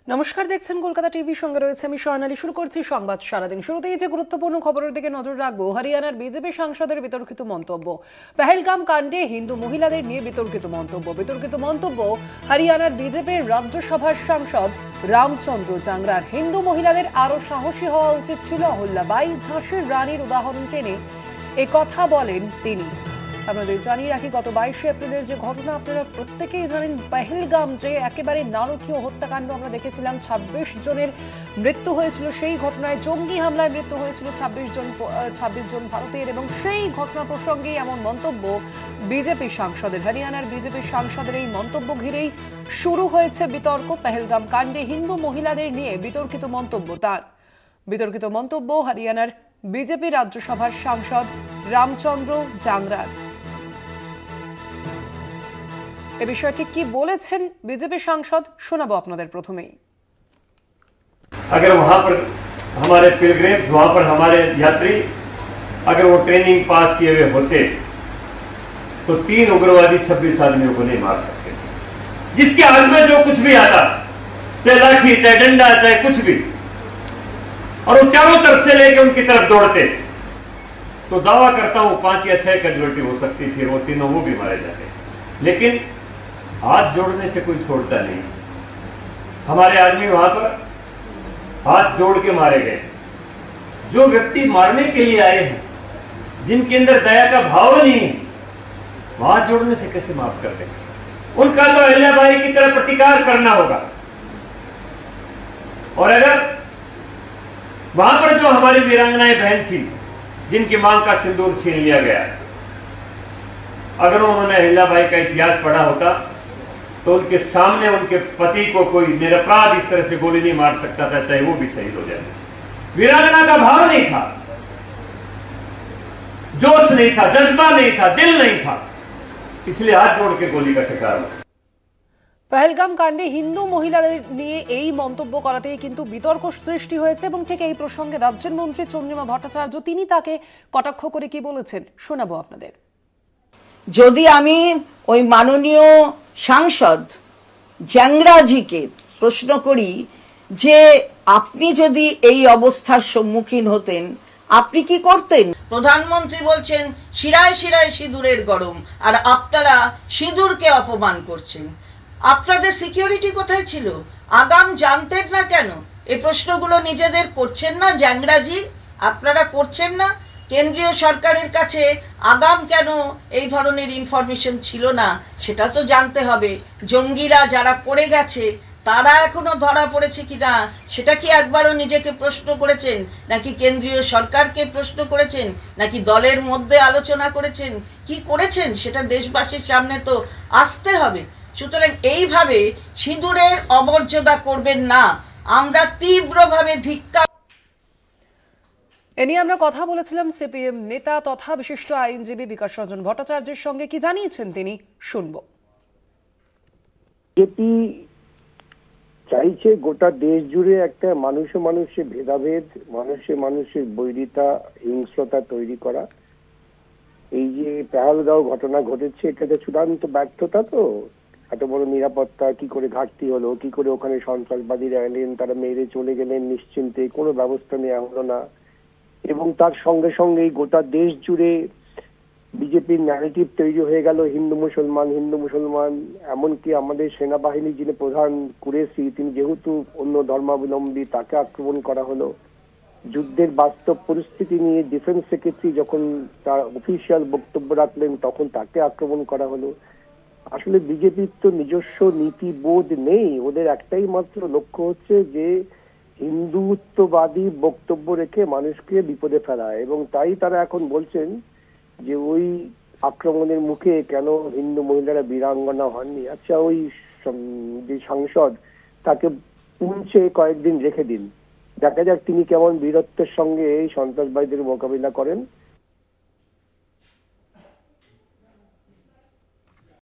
নমস্কার, দেখছেন কলকাতা টিভি, সঙ্গে রয়েছে আমি স্বর্ণালী। শুরু করছি সংবাদ সারাদিন। শুরুতেই যে গুরুত্বপূর্ণ খবরের দিকে নজর রাখবো। হরিয়ানার বিজেপি সাংসদের বিতর্কিত মন্তব্য। পেহেলগাম কাণ্ডে হিন্দু মহিলাদের নিয়ে বিতর্কিত মন্তব্য হরিয়ানার বিজেপির রাজ্যসভার সাংসদ রামচন্দ্র জাংরার। হিন্দু মহিলাদের আরো সাহসী হওয়া উচিত ছিল। অহল্যাবাই, ঝাঁসির রানীর উদাহরণ টেনে একথা বলেন তিনি। আপনাদের জানিয়ে রাখি, গত 22 এপ্রিলের যে ঘটনা আপনারা প্রত্যেকেই জানেন, পেহেলগাম যে একেবারে নারকীয় হত্যাকাণ্ড আমরা দেখেছিলাম, 26 জনের মৃত্যু হয়েছিল। সেই ঘটনায় জঙ্গি হামলায় মৃত্যু হয়েছিল 26 জন ভারতীয়, এবং সেই ঘটনা প্রসঙ্গেই এমন মন্তব্য বিজেপি সাংসদের। হরিয়ানার বিজেপি সাংসদের এই মন্তব্য ঘিরেই শুরু হয়েছে বিতর্ক। পেহেলগাম কাণ্ডে হিন্দু মহিলাদের নিয়ে বিতর্কিত মন্তব্য হরিয়ানার বিজেপি রাজ্যসভার সাংসদ রামচন্দ্র জাংরার। এ বিষয়টি কি বলেছেন বিজেপি সাংসদ, শোনাবো আপনাদের প্রথমেই। अगर वहां पर हमारे पिलग्रिम्स, वहां पर हमारे यात्री अगर वो ट्रेनिंग पास किए हुए होते तो 3 उग्रवादी 26 आदमियों को नहीं मार सकते। जिसके हाथ में जो कुछ भी आता, चाहे लाठी, चाहे डंडा, चाहे कुछ भी, और वो चारों तरफ से लेके उनकी तरफ दौड़ते, तो दावा करता हूं 5 या 6 कैजुअल्टी हो सकती थी, वो तीनों वो भी मारे जाते। लेकिन हाथ जोड़ने से कोई छोड़ता नहीं। हमारे आदमी वहां पर हाथ जोड़ के मारे गए। जो व्यक्ति मारने के लिए आए हैं, जिनके अंदर दया का भाव नहीं है, हाथ जोड़ने से कैसे माफ कर देंगे? उनका तो अहिल्याबाई की तरह प्रतिकार करना होगा। और अगर वहां पर जो हमारी वीरांगनाएं बहन थी, जिनकी मांग का सिंदूर छीन लिया गया, अगर उन्होंने अहिल्याबाई का इतिहास पढ़ा होता तो उनके सामने उनके पति को कोई निरपराध इस तरह से गोली नहीं मार सकता था, चाहे वो भी शहीद हो जाए। वीरांगना का भाव नहीं था, जोश नहीं था, जज्बा नहीं था, दिल नहीं था, इसलिए हाथ जोड़ के गोली का शिकार हुआ। পেহেলগাম কাণ্ডে হিন্দু মহিলাদের নিয়ে এই মন্তব্য করাতেই কিন্তু বিতর্ক সৃষ্টি হয়েছে, এবং ঠিক এই প্রসঙ্গে রাজ্যের মন্ত্রী চন্দ্রিমা ভট্টাচার্য তিনি তাকে কটাক্ষ করে কি বলেছেন, শোনাবো আপনাদের। যদি আমি ওই মাননীয় সাংসদ জ্যাংরাজিকে প্রশ্ন করি যে আপনি যদি এই অবস্থার সম্মুখীন হতেন আপনি কি করতেন? প্রধানমন্ত্রী বলছেন শিরায় শিরায় সিঁদুরের গরম, আর আপনারা সিঁদুরকে অপমান করছেন। আপনাদের সিকিউরিটি কোথায় ছিল? আগাম জানতেন না কেন? এই প্রশ্নগুলো নিজেদের করছেন না জ্যাংরাজি? আপনারা করছেন না? কেন্দ্রীয় সরকারের কাছে আগাম কেন এই ধরনের ইনফরমেশন ছিল না সেটা তো জানতে হবে। জঙ্গিরা যারা পড়ে গেছে তারা এখনো ধরা পড়েছে কিনা সেটা কি একবারও নিজেকে প্রশ্ন করেছেন? নাকি কেন্দ্রীয় সরকারকে প্রশ্ন করেছেন? নাকি দলের মধ্যে আলোচনা করেছেন? কি করেছেন সেটা দেশবাসীর সামনে তো আসতে হবে। সুতরাং এইভাবে সিঁদুরের অমর্যাদা করবেন না, আমরা তীব্রভাবে ধিক্কার। এ নিয়ে আমরা কথা বলেছিলাম সিপিএম নেতা তথা বিশিষ্ট আইনজীবী বিকাশ রঞ্জন ভট্টাচার্যের সঙ্গে। কি জানিয়েছেন তিনি, শুনবো। বিজেপি চাইছে গোটা দেশ জুড়ে একটা মানুষের ভেদাভেদ, মানুষের বৈরিতা, হিংস্রতা তৈরি করা। এই যে পেহেলগাঁও ঘটনা ঘটেছে এটা চূড়ান্ত ব্যর্থতা। তো এত বড় নিরাপত্তা কি করে ঘাটতি হলো, কি করে ওখানে সন্ত্রাসবাদীরা এলেন, তারা মেরে চলে গেলেন নিশ্চিন্তে, কোনো ব্যবস্থা নেওয়া হলো না। এবং তার সঙ্গে সঙ্গে গোটা দেশ জুড়ে বিজেপির ন্যারেটিভ তৈরি হয়ে গেল হিন্দু মুসলমান। এমনকি আমাদের সেনাবাহিনী যিনি প্রধান কুরেশি, তিনি যেহেতু অন্য ধর্মাবলম্বী, তাকে আক্রমণ করা হলো। যুদ্ধের বাস্তব পরিস্থিতি নিয়ে ডিফেন্স সেক্রেটারি যখন তার অফিসিয়াল বক্তব্য রাখলেন তখন তাকে আক্রমণ করা হলো। আসলে বিজেপির তো নিজস্ব নীতিবোধ নেই, ওদের একটাই মাত্র লক্ষ্য হচ্ছে যে হিন্দুত্ববাদী বক্তব্য রেখে মানুষকে বিপদে ফেলা। এবং তাই তারা এখন বলছেন যে ওই আক্রমণের মুখে কেন হিন্দু মহিলারা বীরাঙ্গনা হননি। আচ্ছা, ওই যে সাংসদ তাকে পুঞ্চে কয়েকদিন রেখে দিন, দেখা যাক তিনি কেমন বীরত্বের সঙ্গে এই সন্ত্রাসবাদীদের মোকাবিলা করেন।